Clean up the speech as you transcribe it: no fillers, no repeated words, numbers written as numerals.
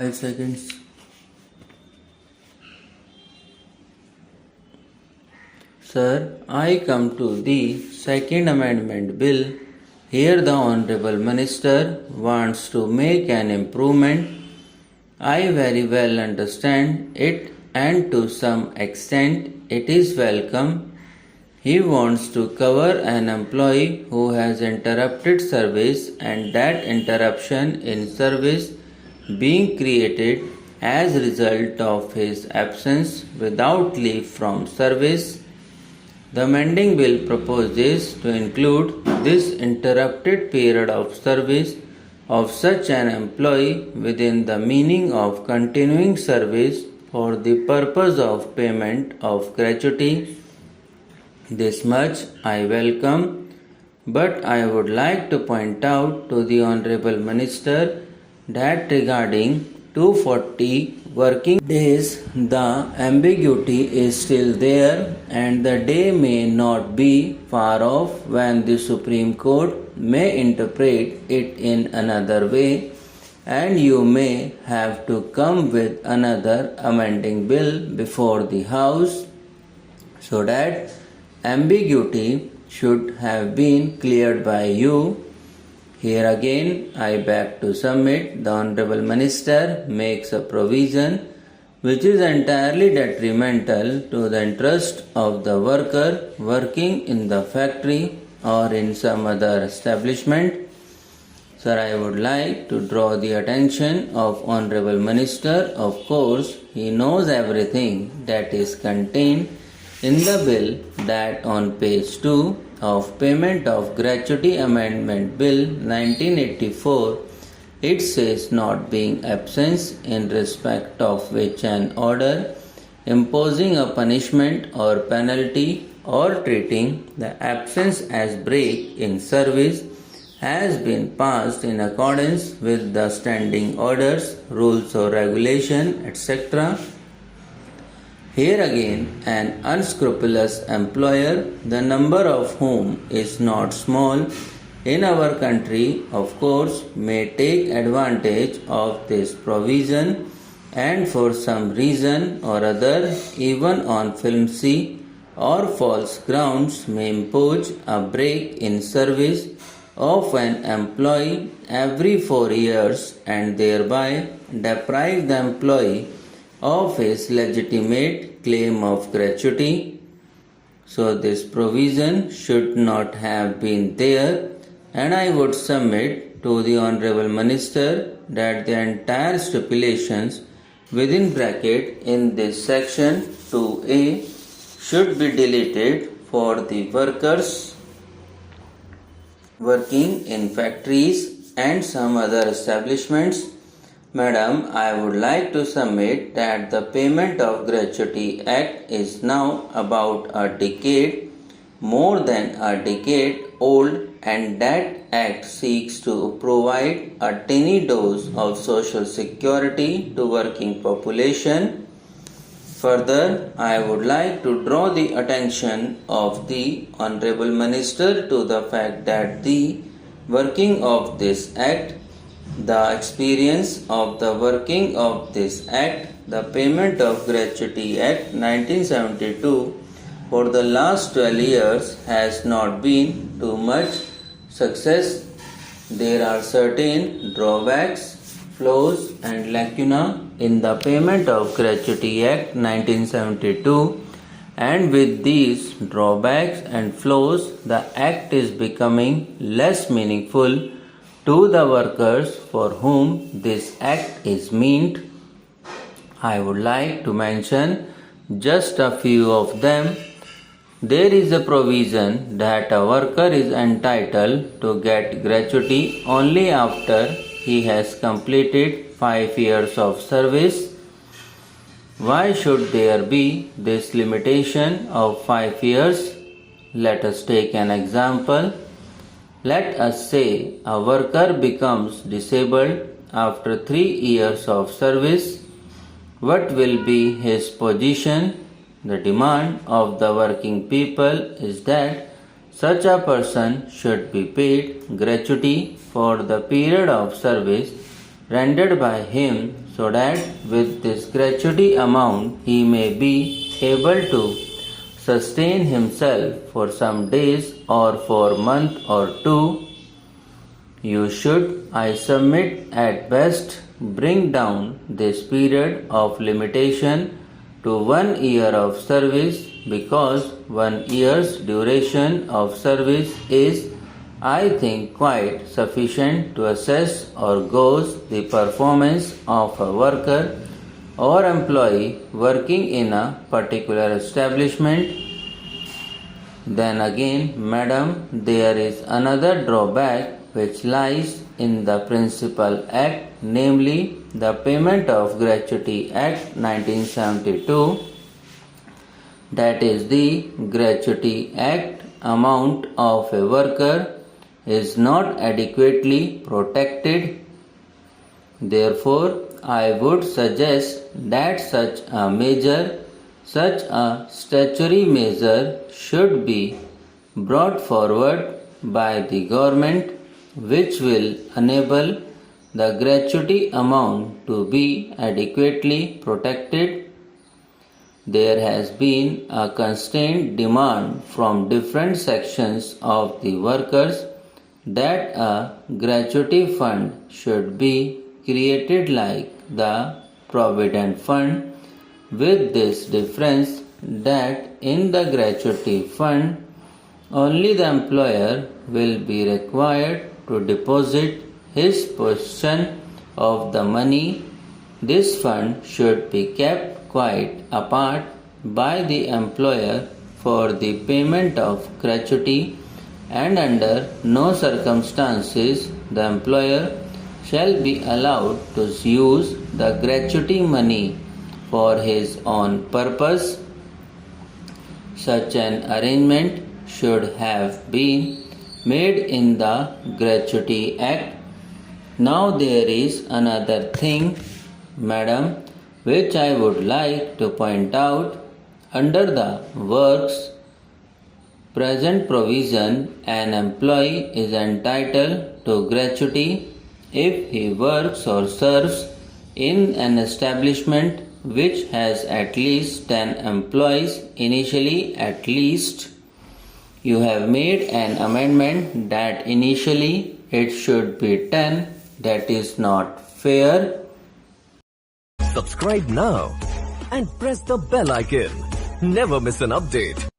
5 seconds. Sir, I come to the Second Amendment Bill. Here the Honorable Minister wants to make an improvement. I very well understand it, and to some extent it is welcome. He wants to cover an employee who has interrupted service and that interruption in service being created as a result of his absence without leave from service. The amending bill proposes to include this interrupted period of service of such an employee within the meaning of continuing service for the purpose of payment of gratuity. This much I welcome, but I would like to point out to the Honorable Minister that regarding 240 working days, the ambiguity is still there, and the day may not be far off when the Supreme Court may interpret it in another way, and you may have to come with another amending bill before the House so that ambiguity should have been cleared by you. Here again, I beg to submit the Honorable Minister makes a provision which is entirely detrimental to the interest of the worker working in the factory or in some other establishment. Sir, I would like to draw the attention of Honorable Minister. Of course, he knows everything that is contained in the bill that on page 2 of Payment of Gratuity Amendment Bill 1984, it says not being absence in respect of which an order imposing a punishment or penalty or treating the absence as break in service has been passed in accordance with the standing orders, rules or regulation, etc. Here again, an unscrupulous employer, the number of whom is not small in our country, of course, may take advantage of this provision and for some reason or other, even on flimsy or false grounds, may impose a break in service of an employee every 4 years and thereby deprive the employee of his legitimate claim of gratuity. So this provision should not have been there, and I would submit to the Honorable Minister that the entire stipulations within bracket in this section 2A should be deleted for the workers working in factories and some other establishments. Madam, I would like to submit that the Payment of Gratuity Act is now about a decade, more than a decade old, and that act seeks to provide a tiny dose of social security to working population. Further, I would like to draw the attention of the Honorable Minister to the fact that the working of this act, the experience of the working of this act, the Payment of Gratuity Act 1972, for the last 12 years has not been too much success. There are certain drawbacks, flaws and lacuna in the Payment of Gratuity Act 1972, and with these drawbacks and flaws, the act is becoming less meaningful to the workers for whom this act is meant. I would like to mention just a few of them. There is a provision that a worker is entitled to get gratuity only after he has completed 5 years of service. Why should there be this limitation of 5 years? Let us take an example. Let us say a worker becomes disabled after 3 years of service. What will be his position? The demand of the working people is that such a person should be paid gratuity for the period of service rendered by him so that with this gratuity amount he may be able to sustain himself for some days or for month or two. You should, I submit, at best bring down this period of limitation to 1 year of service, because 1 year's duration of service is, I think, quite sufficient to assess or gauge the performance of a worker or employee working in a particular establishment. Then again, madam, there is another drawback which lies in the Principal Act, namely the Payment of Gratuity Act 1972, that is, the Gratuity Act amount of a worker is not adequately protected. Therefore, I would suggest that such a statutory measure should be brought forward by the government, which will enable the gratuity amount to be adequately protected. There has been a constant demand from different sections of the workers that a gratuity fund should be created like the Provident Fund, with this difference that in the gratuity fund only the employer will be required to deposit his portion of the money. This fund should be kept quite apart by the employer for the payment of gratuity, and under no circumstances the employer shall be allowed to use the gratuity money for his own purpose. Such an arrangement should have been made in the Gratuity Act. Now there is another thing, madam, which I would like to point out. Under the works present provision, an employee is entitled to gratuity if he works or serves in an establishment which has at least 10 employees initially at least. You have made an amendment that initially it should be 10. That is not fair. Subscribe now and press the bell icon. Never miss an update.